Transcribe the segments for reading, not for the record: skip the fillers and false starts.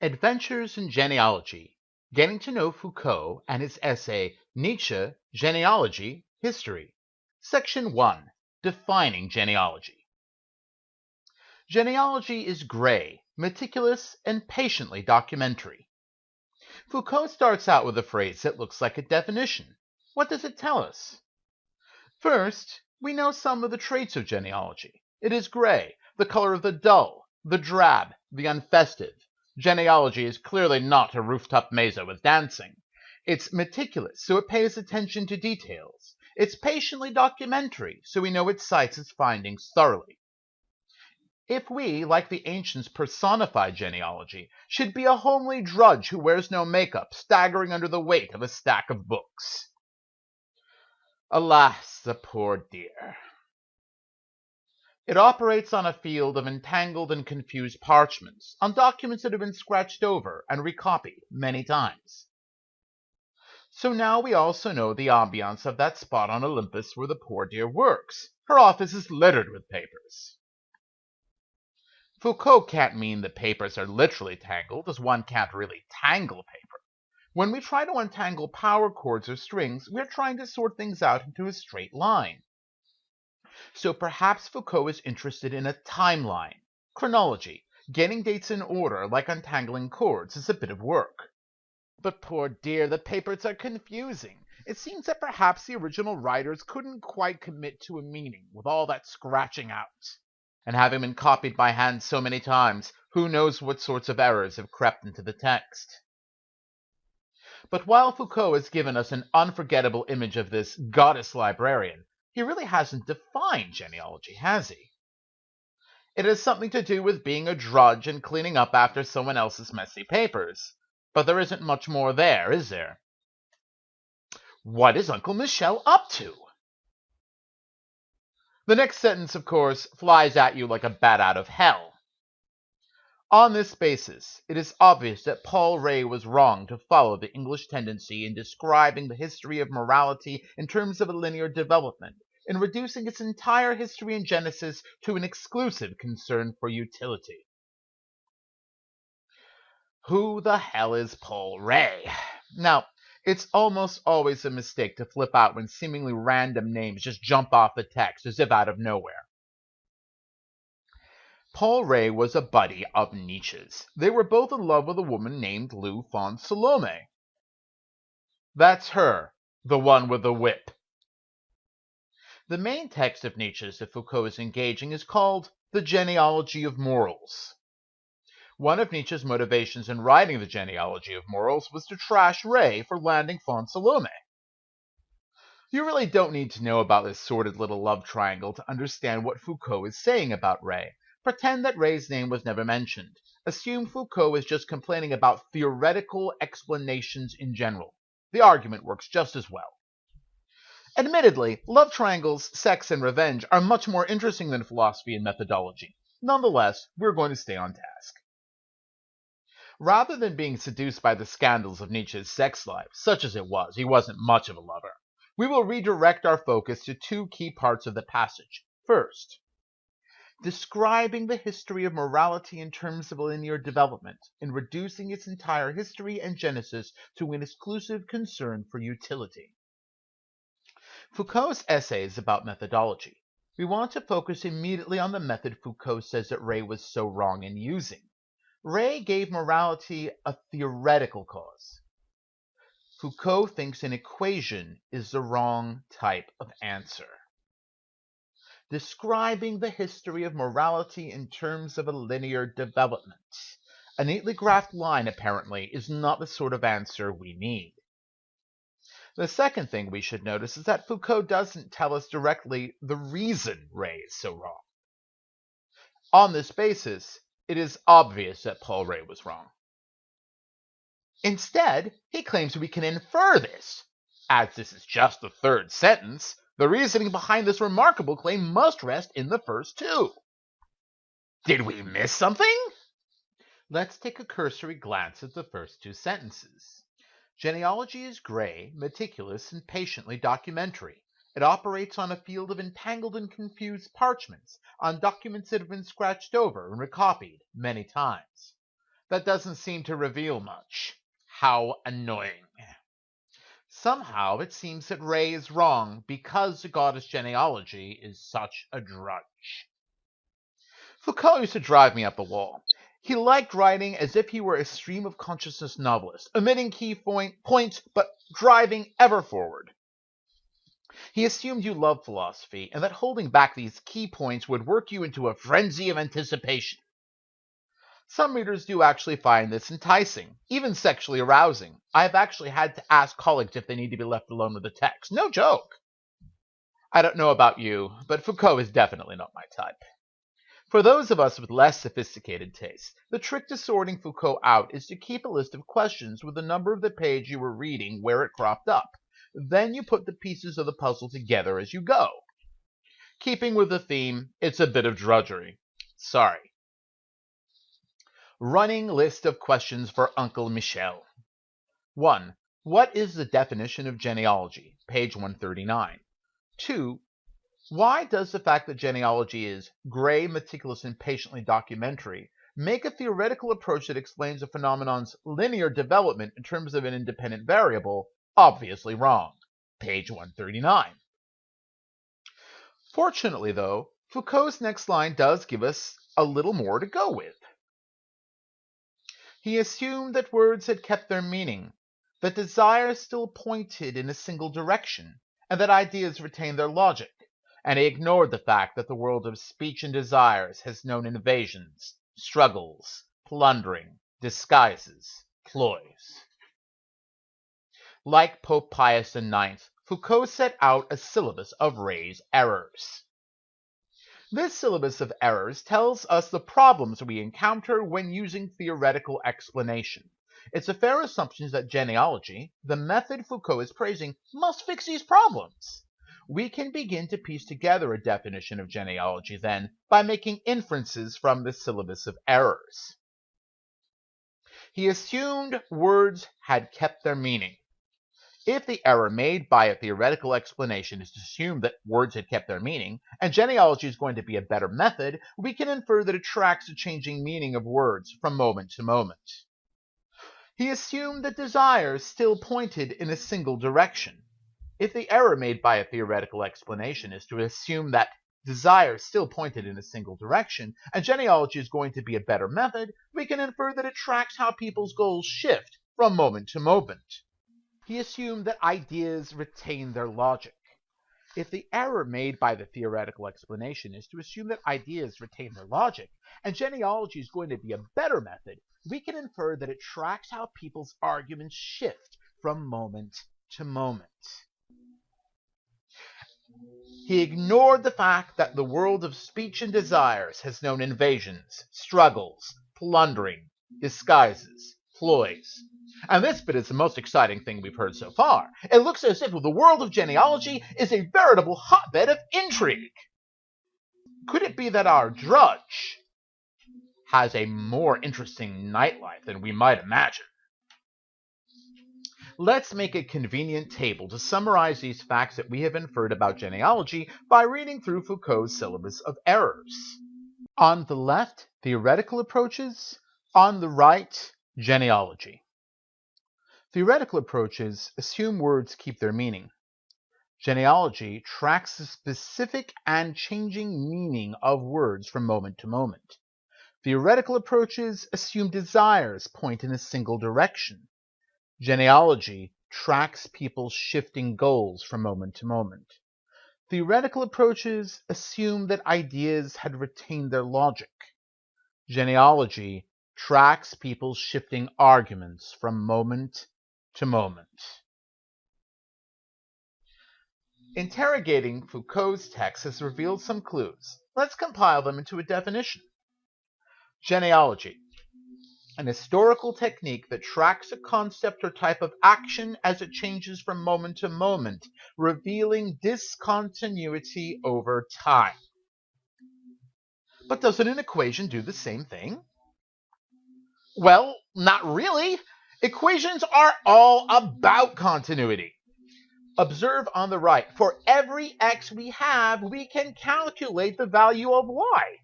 Adventures in Genealogy, Getting to Know Foucault and his essay Nietzsche, Genealogy, History. Section 1, Defining Genealogy. Genealogy is gray, meticulous, and patiently documentary. Foucault starts out with a phrase that looks like a definition. What does it tell us? First, we know some of the traits of genealogy. It is gray, the color of the dull, the drab, the unfestive. Genealogy is clearly not a rooftop mesa with dancing. It's meticulous, so it pays attention to details. It's patiently documentary, so we know it cites its findings thoroughly. If we, like the ancients, personify genealogy, should be a homely drudge who wears no makeup, staggering under the weight of a stack of books. Alas, the poor dear. It operates on a field of entangled and confused parchments, on documents that have been scratched over and recopied many times. So now we also know the ambiance of that spot on Olympus where the poor dear works. Her office is littered with papers. Foucault can't mean that papers are literally tangled, as one can't really tangle paper. When we try to untangle power cords or strings, we are trying to sort things out into a straight line. So perhaps Foucault is interested in a timeline, chronology. Getting dates in order, like untangling cords, is a bit of work. But poor dear, the papers are confusing. It seems that perhaps the original writers couldn't quite commit to a meaning with all that scratching out. And having been copied by hand so many times, who knows what sorts of errors have crept into the text. But while Foucault has given us an unforgettable image of this goddess librarian, he really hasn't defined genealogy, has he? It has something to do with being a drudge and cleaning up after someone else's messy papers. But there isn't much more there, is there? What is Uncle Michel up to? The next sentence, of course, flies at you like a bat out of hell. On this basis, it is obvious that Paul Ray was wrong to follow the English tendency in describing the history of morality in terms of a linear development, in reducing its entire history and genesis to an exclusive concern for utility. Who the hell is Paul Ray? Now, it's almost always a mistake to flip out when seemingly random names just jump off the text as if out of nowhere. Paul Ray was a buddy of Nietzsche's. They were both in love with a woman named Lou von Salome. That's her, the one with the whip. The main text of Nietzsche's that Foucault is engaging is called The Genealogy of Morals. One of Nietzsche's motivations in writing The Genealogy of Morals was to trash Ray for landing von Salome. You really don't need to know about this sordid little love triangle to understand what Foucault is saying about Ray. Pretend that Ray's name was never mentioned. Assume Foucault is just complaining about theoretical explanations in general. The argument works just as well. Admittedly, love triangles, sex, and revenge are much more interesting than philosophy and methodology. Nonetheless, we're going to stay on task. Rather than being seduced by the scandals of Nietzsche's sex life, such as it was, he wasn't much of a lover, we will redirect our focus to two key parts of the passage. First, describing the history of morality in terms of a linear development, and reducing its entire history and genesis to an exclusive concern for utility. Foucault's essay is about methodology. We want to focus immediately on the method Foucault says that Ray was so wrong in using. Ray gave morality a theoretical cause. Foucault thinks an equation is the wrong type of answer. Describing the history of morality in terms of a linear development. A neatly graphed line, apparently, is not the sort of answer we need. The second thing we should notice is that Foucault doesn't tell us directly the reason Ray is so wrong. On this basis, it is obvious that Paul Ray was wrong. Instead, he claims we can infer this. As this is just the third sentence, the reasoning behind this remarkable claim must rest in the first two. Did we miss something? Let's take a cursory glance at the first two sentences. Genealogy is gray, meticulous, and patiently documentary. It operates on a field of entangled and confused parchments, on documents that have been scratched over and recopied many times. That doesn't seem to reveal much. How annoying. Somehow it seems that Ray is wrong because the goddess genealogy is such a drudge. Foucault used to drive me up the wall. He liked writing as if he were a stream of consciousness novelist, omitting key points but driving ever forward. He assumed you loved philosophy and that holding back these key points would work you into a frenzy of anticipation. Some readers do actually find this enticing, even sexually arousing. I have actually had to ask colleagues if they need to be left alone with the text. No joke. I don't know about you, but Foucault is definitely not my type. For those of us with less sophisticated tastes, the trick to sorting Foucault out is to keep a list of questions with the number of the page you were reading where it cropped up. Then you put the pieces of the puzzle together as you go. Keeping with the theme, it's a bit of drudgery. Sorry. Running list of questions for Uncle Michel. 1. What is the definition of genealogy? Page 139. 2. Why does the fact that genealogy is gray, meticulous, and patiently documentary make a theoretical approach that explains a phenomenon's linear development in terms of an independent variable obviously wrong? Page 139. Fortunately, though, Foucault's next line does give us a little more to go with. He assumed that words had kept their meaning, that desire still pointed in a single direction, and that ideas retained their logic, and he ignored the fact that the world of speech and desires has known invasions, struggles, plundering, disguises, ploys. Like Pope Pius IX, Foucault set out a syllabus of Ray's errors. This syllabus of errors tells us the problems we encounter when using theoretical explanation. It's a fair assumption that genealogy, the method Foucault is praising, must fix these problems. We can begin to piece together a definition of genealogy, then, by making inferences from the syllabus of errors. He assumed words had kept their meaning. If the error made by a theoretical explanation is to assume that words had kept their meaning, and genealogy is going to be a better method, we can infer that it tracks the changing meaning of words from moment to moment. He assumed that desires still pointed in a single direction. If the error made by a theoretical explanation is to assume that desire still pointed in a single direction, and genealogy is going to be a better method, we can infer that it tracks how people's goals shift from moment to moment. He assumed that ideas retain their logic. If the error made by the theoretical explanation is to assume that ideas retain their logic, and genealogy is going to be a better method, we can infer that it tracks how people's arguments shift from moment to moment. He ignored the fact that the world of speech and desires has known invasions, struggles, plundering, disguises, ploys. And this bit is the most exciting thing we've heard so far. It looks as if the world of genealogy is a veritable hotbed of intrigue. Could it be that our drudge has a more interesting nightlife than we might imagine? Let's make a convenient table to summarize these facts that we have inferred about genealogy by reading through Foucault's syllabus of errors. On the left, theoretical approaches. On the right, genealogy. Theoretical approaches assume words keep their meaning. Genealogy tracks the specific and changing meaning of words from moment to moment. Theoretical approaches assume desires point in a single direction. Genealogy tracks people's shifting goals from moment to moment. Theoretical approaches assume that ideas had retained their logic. Genealogy tracks people's shifting arguments from moment to moment. Interrogating Foucault's text has revealed some clues. Let's compile them into a definition. Genealogy, an historical technique that tracks a concept or type of action as it changes from moment to moment, revealing discontinuity over time. But doesn't an equation do the same thing? Well, not really. Equations are all about continuity. Observe on the right. For every x we have, we can calculate the value of y.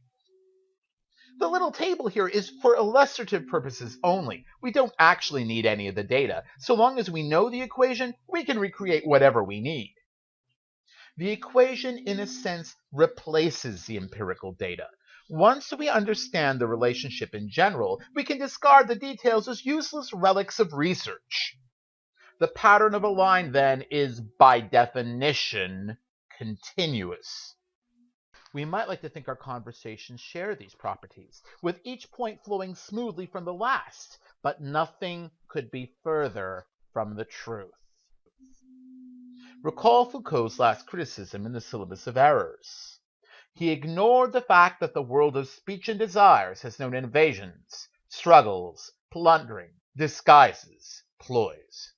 The little table here is for illustrative purposes only. We don't actually need any of the data. So long as we know the equation, we can recreate whatever we need. The equation, in a sense, replaces the empirical data. Once we understand the relationship in general, we can discard the details as useless relics of research. The pattern of a line, then, is by definition continuous. We might like to think our conversations share these properties, with each point flowing smoothly from the last, but nothing could be further from the truth. Recall Foucault's last criticism in the Syllabus of Errors. He ignored the fact that the world of speech and desires has known invasions, struggles, plundering, disguises, ploys.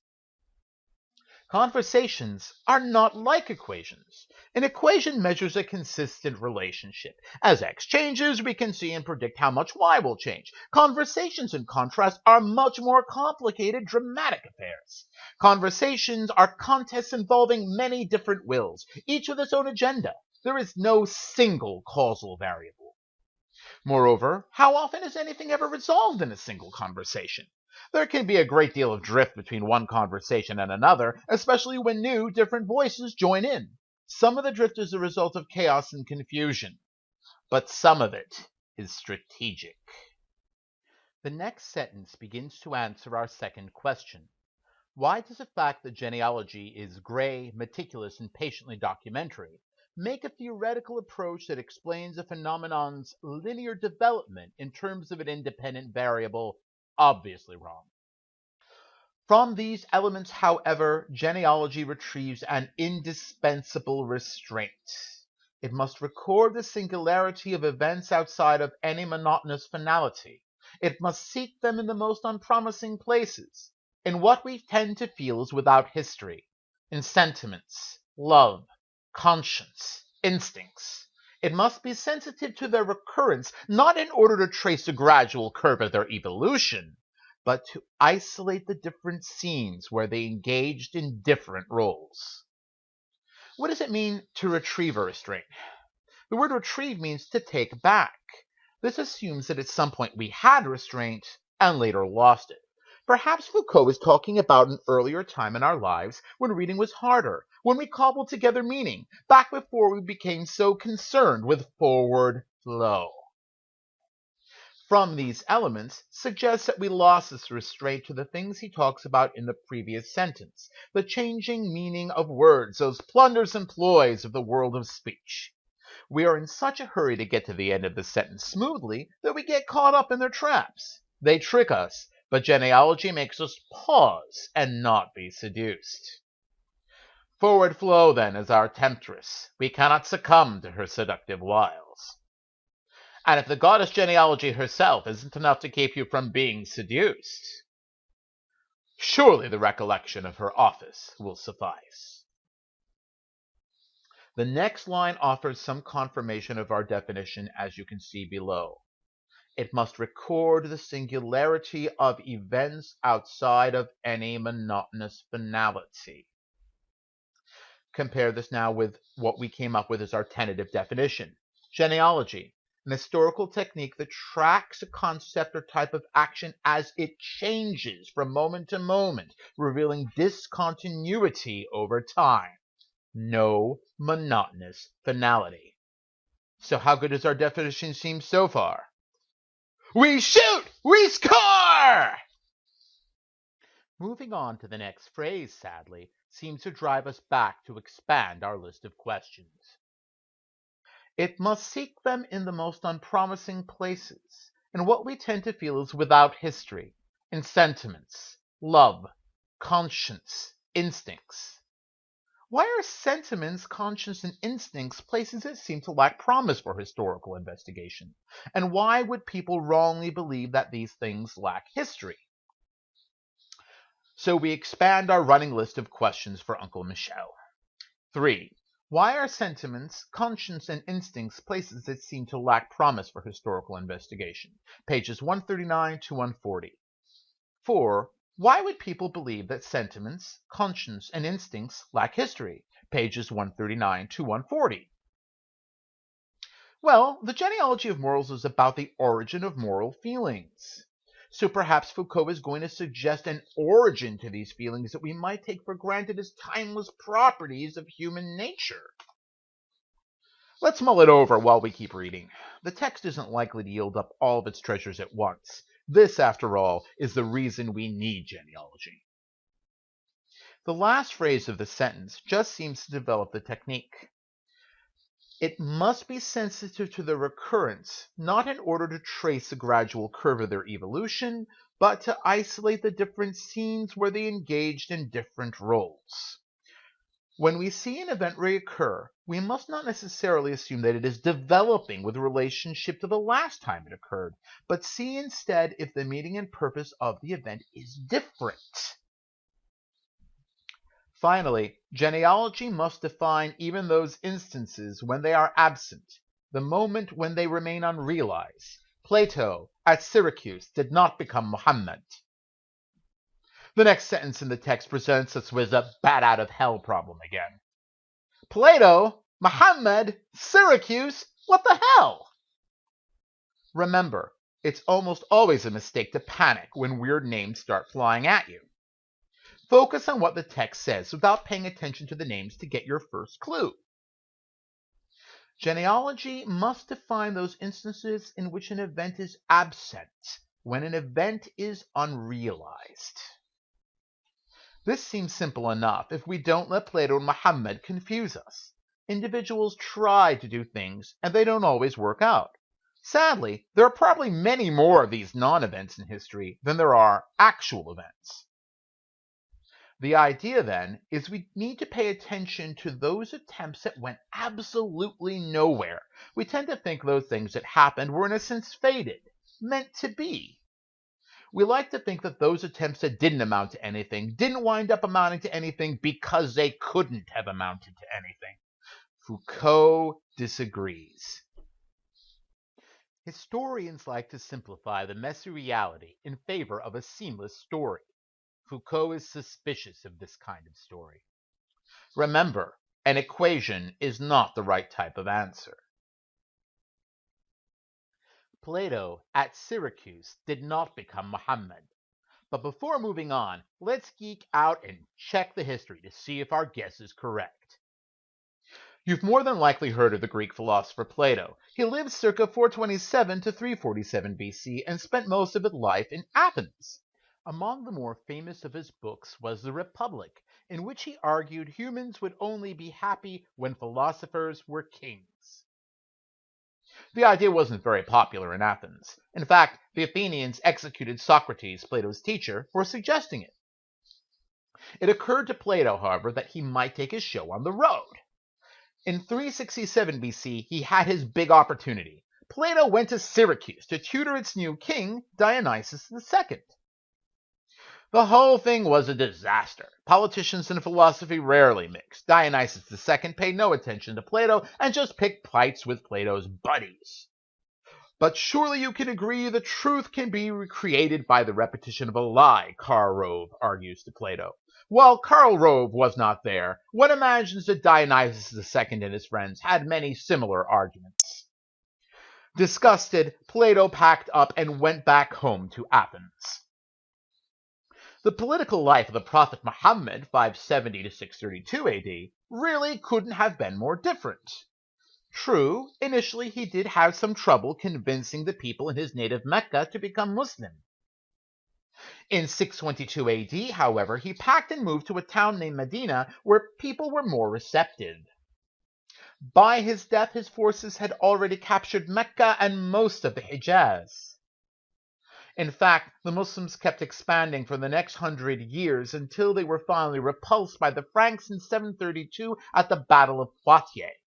Conversations are not like equations. An equation measures a consistent relationship. As x changes, we can see and predict how much y will change. Conversations, in contrast, are much more complicated, dramatic affairs. Conversations are contests involving many different wills, each with its own agenda. There is no single causal variable. Moreover, how often is anything ever resolved in a single conversation? There can be a great deal of drift between one conversation and another, especially when new, different voices join in. Some of the drift is a result of chaos and confusion, but some of it is strategic. The next sentence begins to answer our second question. Why does the fact that genealogy is gray, meticulous, and patiently documentary make a theoretical approach that explains a phenomenon's linear development in terms of an independent variable obviously wrong? From these elements, however, genealogy retrieves an indispensable restraint. It must record the singularity of events outside of any monotonous finality. It must seek them in the most unpromising places, in what we tend to feel is without history, in sentiments, love, conscience, instincts. It must be sensitive to their recurrence, not in order to trace a gradual curve of their evolution, but to isolate the different scenes where they engaged in different roles. What does it mean to retrieve a restraint? The word retrieve means to take back. This assumes that at some point we had restraint and later lost it. Perhaps Foucault is talking about an earlier time in our lives when reading was harder, when we cobbled together meaning, back before we became so concerned with forward flow. From these elements suggests that we lost this restraint to the things he talks about in the previous sentence, the changing meaning of words, those plunders and ploys of the world of speech. We are in such a hurry to get to the end of the sentence smoothly that we get caught up in their traps. They trick us, but genealogy makes us pause and not be seduced. Forward flow, then, is our temptress. We cannot succumb to her seductive wiles. And if the goddess genealogy herself isn't enough to keep you from being seduced, surely the recollection of her office will suffice. The next line offers some confirmation of our definition, as you can see below. It must record the singularity of events outside of any monotonous finality. Compare this now with what we came up with as our tentative definition. Genealogy, an historical technique that tracks a concept or type of action as it changes from moment to moment, revealing discontinuity over time. No monotonous finality. So how good does our definition seem so far? We shoot! We score! Moving on to the next phrase, sadly, seems to drive us back to expand our list of questions. It must seek them in the most unpromising places, and what we tend to feel is without history, in sentiments, love, conscience, instincts. Why are sentiments, conscience, and instincts places that seem to lack promise for historical investigation? And why would people wrongly believe that these things lack history? So we expand our running list of questions for Uncle Michel. 3. Why are sentiments, conscience, and instincts places that seem to lack promise for historical investigation? Pages 139 to 140. 4. Why would people believe that sentiments, conscience, and instincts lack history? Pages 139 to 140. Well, the genealogy of morals is about the origin of moral feelings. So perhaps Foucault is going to suggest an origin to these feelings that we might take for granted as timeless properties of human nature. Let's mull it over while we keep reading. The text isn't likely to yield up all of its treasures at once. This, after all, is the reason we need genealogy. The last phrase of the sentence just seems to develop the technique. It must be sensitive to the recurrence, not in order to trace a gradual curve of their evolution, but to isolate the different scenes where they engaged in different roles. When we see an event reoccur, we must not necessarily assume that it is developing with relationship to the last time it occurred, but see instead if the meaning and purpose of the event is different. Finally, genealogy must define even those instances when they are absent, the moment when they remain unrealized. Plato, at Syracuse, did not become Muhammad. The next sentence in the text presents us with a bat out of hell problem again. Plato, Muhammad, Syracuse, what the hell? Remember, it's almost always a mistake to panic when weird names start flying at you. Focus on what the text says without paying attention to the names to get your first clue. Genealogy must define those instances in which an event is absent, when an event is unrealized. This seems simple enough if we don't let Plato and Muhammad confuse us. Individuals try to do things, and they don't always work out. Sadly, there are probably many more of these non-events in history than there are actual events. The idea, then, is we need to pay attention to those attempts that went absolutely nowhere. We tend to think those things that happened were in a sense fated, meant to be. We like to think that those attempts that didn't amount to anything didn't wind up amounting to anything because they couldn't have amounted to anything. Foucault disagrees. Historians like to simplify the messy reality in favor of a seamless story. Foucault is suspicious of this kind of story. Remember, an equation is not the right type of answer. Plato at Syracuse did not become Muhammad. But before moving on, let's geek out and check the history to see if our guess is correct. You've more than likely heard of the Greek philosopher Plato. He lived circa 427 to 347 BC and spent most of his life in Athens. Among the more famous of his books was The Republic, in which he argued humans would only be happy when philosophers were kings. The idea wasn't very popular in Athens. In fact, the Athenians executed Socrates, Plato's teacher, for suggesting it. It occurred to Plato, however, that he might take his show on the road. In 367 BC, he had his big opportunity. Plato went to Syracuse to tutor its new king, Dionysius II. The whole thing was a disaster. Politicians and philosophy rarely mixed. Dionysius II paid no attention to Plato and just picked fights with Plato's buddies. But surely you can agree the truth can be recreated by the repetition of a lie, Karl Rove argues to Plato. While Karl Rove was not there, one imagines that Dionysius II and his friends had many similar arguments. Disgusted, Plato packed up and went back home to Athens. The political life of the prophet Muhammad, 570 to 632 AD, really couldn't have been more different. True, initially he did have some trouble convincing the people in his native Mecca to become Muslim. In 622 AD, however, he packed and moved to a town named Medina where people were more receptive. By his death, his forces had already captured Mecca and most of the Hijaz. In fact, the Muslims kept expanding for the next 100 years until they were finally repulsed by the Franks in 732 at the Battle of Poitiers,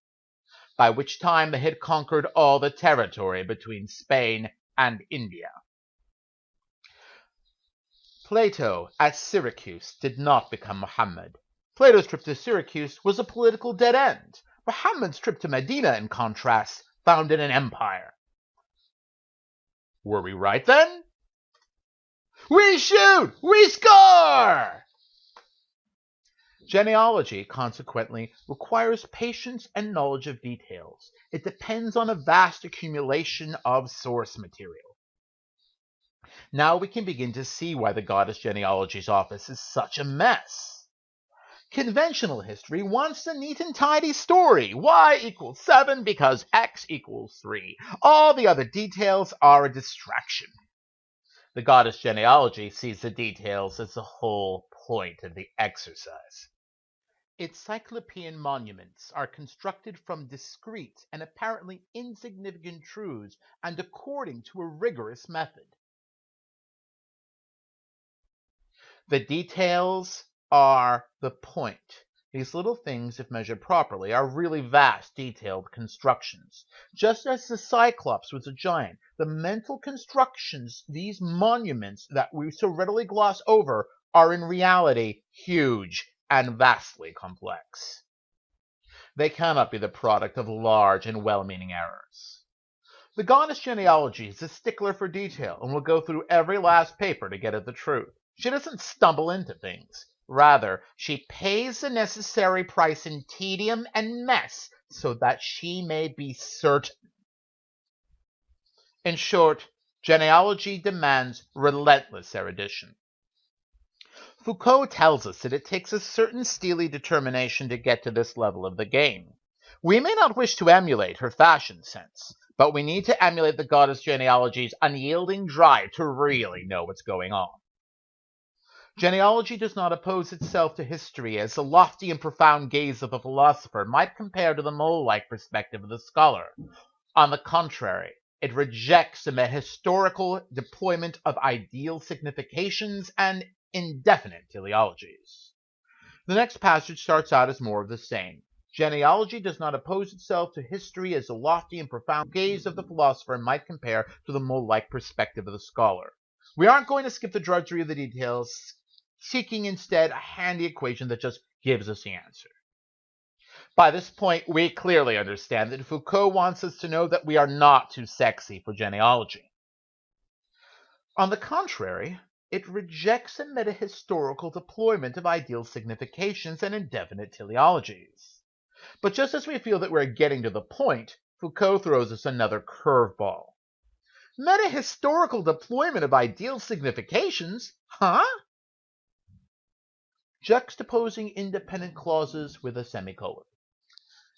by which time they had conquered all the territory between Spain and India. Plato at Syracuse did not become Muhammad. Plato's trip to Syracuse was a political dead end. Muhammad's trip to Medina, in contrast, founded an empire. Were we right then? We shoot! We score! Genealogy, consequently, requires patience and knowledge of details. It depends on a vast accumulation of source material. Now we can begin to see why the goddess genealogy's office is such a mess. Conventional history wants a neat and tidy story. Y equals 7 because X equals 3. All the other details are a distraction. The goddess genealogy sees the details as the whole point of the exercise. Its cyclopean monuments are constructed from discrete and apparently insignificant truths and according to a rigorous method. The details are the point. These little things, if measured properly, are really vast, detailed constructions. Just as the Cyclops was a giant, the mental constructions, these monuments that we so readily gloss over, are in reality huge and vastly complex. They cannot be the product of large and well-meaning errors. The goddess genealogy is a stickler for detail and will go through every last paper to get at the truth. She doesn't stumble into things. Rather, she pays the necessary price in tedium and mess so that she may be certain. In short, genealogy demands relentless erudition. Foucault tells us that it takes a certain steely determination to get to this level of the game. We may not wish to emulate her fashion sense, but we need to emulate the goddess genealogy's unyielding drive to really know what's going on. Genealogy does not oppose itself to history as the lofty and profound gaze of the philosopher might compare to the mole-like perspective of the scholar. On the contrary, it rejects the metahistorical deployment of ideal significations and indefinite teleologies. The next passage starts out as more of the same. Genealogy does not oppose itself to history as the lofty and profound gaze of the philosopher might compare to the mole-like perspective of the scholar. We aren't going to skip the drudgery of the details, seeking instead a handy equation that just gives us the answer. By this point, we clearly understand that Foucault wants us to know that we are not too sexy for genealogy. On the contrary, it rejects a metahistorical deployment of ideal significations and indefinite teleologies. But just as we feel that we're getting to the point, Foucault throws us another curveball. Metahistorical deployment of ideal significations? Huh? Juxtaposing independent clauses with a semicolon.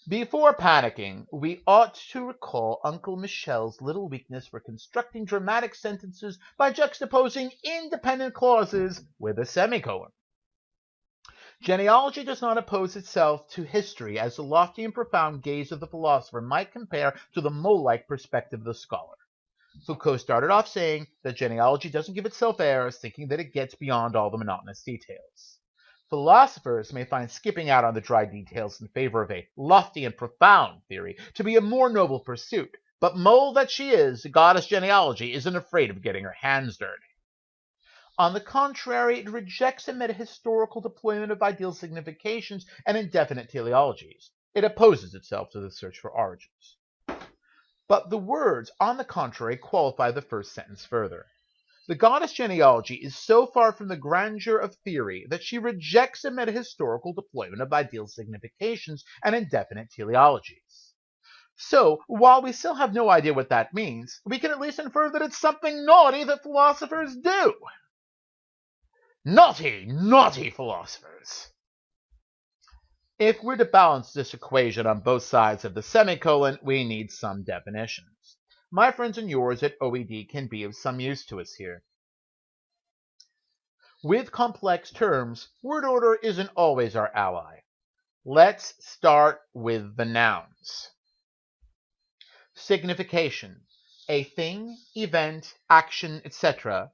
Before panicking, we ought to recall Uncle Michel's little weakness for constructing dramatic sentences by juxtaposing independent clauses with a semicolon. Genealogy does not oppose itself to history as the lofty and profound gaze of the philosopher might compare to the mole-like perspective of the scholar. Foucault started off saying that genealogy doesn't give itself airs, thinking that it gets beyond all the monotonous details. Philosophers may find skipping out on the dry details in favor of a lofty and profound theory to be a more noble pursuit, but mole that she is, the goddess genealogy isn't afraid of getting her hands dirty. On the contrary, it rejects a metahistorical deployment of ideal significations and indefinite teleologies. It opposes itself to the search for origins. But the words, on the contrary, qualify the first sentence further. The goddess genealogy is so far from the grandeur of theory that she rejects a metahistorical deployment of ideal significations and indefinite teleologies. So, while we still have no idea what that means, we can at least infer that it's something naughty that philosophers do. Naughty, naughty philosophers! If we're to balance this equation on both sides of the semicolon, we need some definitions. My friends and yours at OED can be of some use to us here. With complex terms, word order isn't always our ally. Let's start with the nouns. Signification, a thing, event, action, etc.,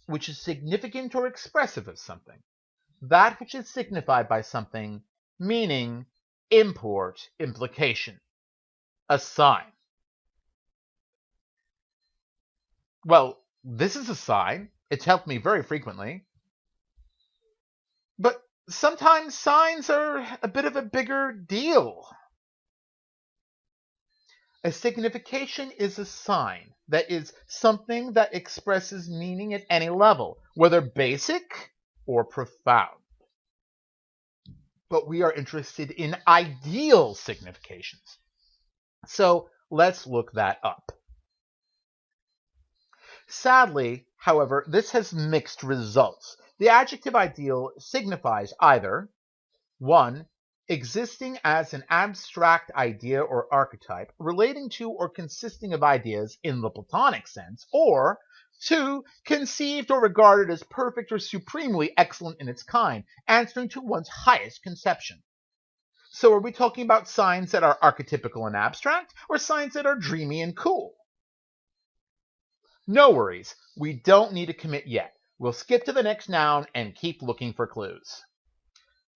which is significant or expressive of something. That which is signified by something, meaning, import, implication. A sign. Well, this is a sign. It's helped me very frequently. But sometimes signs are a bit of a bigger deal. A signification is a sign, that is, something that expresses meaning at any level, whether basic or profound. but we are interested in ideal significations. So let's look that up. Sadly, however, this has mixed results. The adjective ideal signifies either 1. Existing as an abstract idea or archetype relating to or consisting of ideas in the Platonic sense, or 2. Conceived or regarded as perfect or supremely excellent in its kind, answering to one's highest conception. So are we talking about signs that are archetypical and abstract, or signs that are dreamy and cool? No worries, we don't need to commit yet. We'll skip to the next noun and keep looking for clues.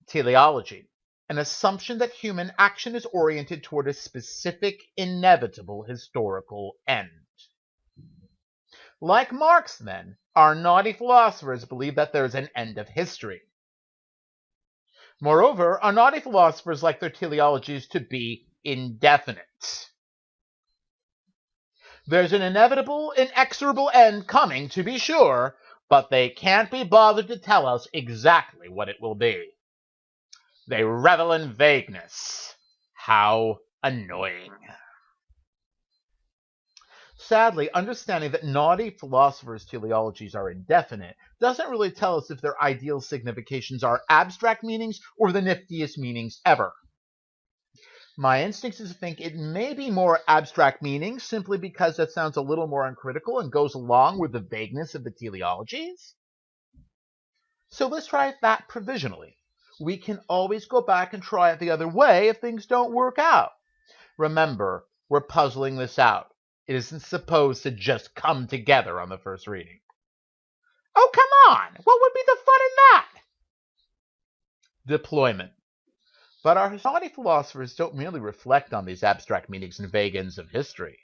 Teleology, an assumption that human action is oriented toward a specific, inevitable historical end. Like Marx, then, our naughty philosophers believe that there is an end of history. Moreover, our naughty philosophers like their teleologies to be indefinite. There's an inevitable, inexorable end coming, to be sure, but they can't be bothered to tell us exactly what it will be. They revel in vagueness. How annoying. Sadly, understanding that naughty philosophers' teleologies are indefinite doesn't really tell us if their ideal significations are abstract meanings or the niftiest meanings ever. My instinct is to think it may be more abstract meanings simply because that sounds a little more uncritical and goes along with the vagueness of the teleologies. So let's try that provisionally. We can always go back and try it the other way if things don't work out. Remember, we're puzzling this out. It isn't supposed to just come together on the first reading. Oh, come on! What would be the fun in that? Deployment. But our naughty philosophers don't merely reflect on these abstract meanings and vague ends of history.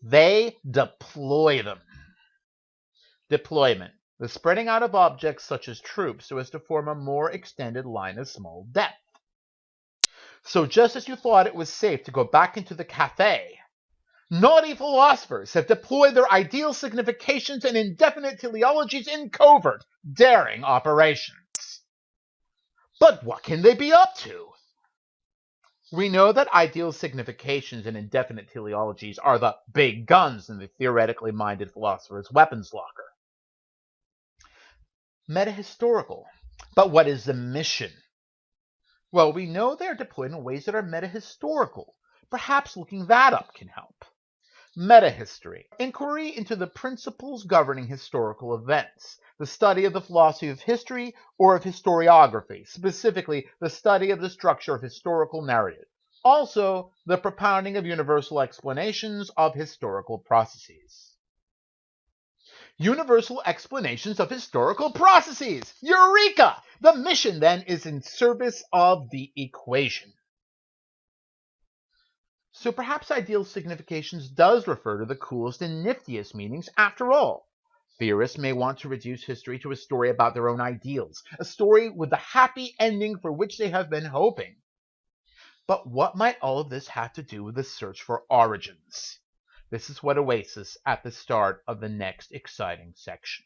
They deploy them. Deployment, the spreading out of objects such as troops so as to form a more extended line of small depth. So just as you thought it was safe to go back into the cafe, naughty philosophers have deployed their ideal significations and indefinite teleologies in covert, daring operations. But what can they be up to? We know that ideal significations and indefinite teleologies are the big guns in the theoretically minded philosopher's weapons locker. Metahistorical. But what is the mission? Well, we know they are deployed in ways that are metahistorical. Perhaps looking that up can help. Metahistory, inquiry into the principles governing historical events, the study of the philosophy of history or of historiography, specifically the study of the structure of historical narrative. Also, the propounding of universal explanations of historical processes. Universal explanations of historical processes! Eureka! The mission, then, is in service of the equation. So perhaps ideal significations does refer to the coolest and niftiest meanings after all. Theorists may want to reduce history to a story about their own ideals, a story with the happy ending for which they have been hoping. But what might all of this have to do with the search for origins? This is what awaits us at the start of the next exciting section.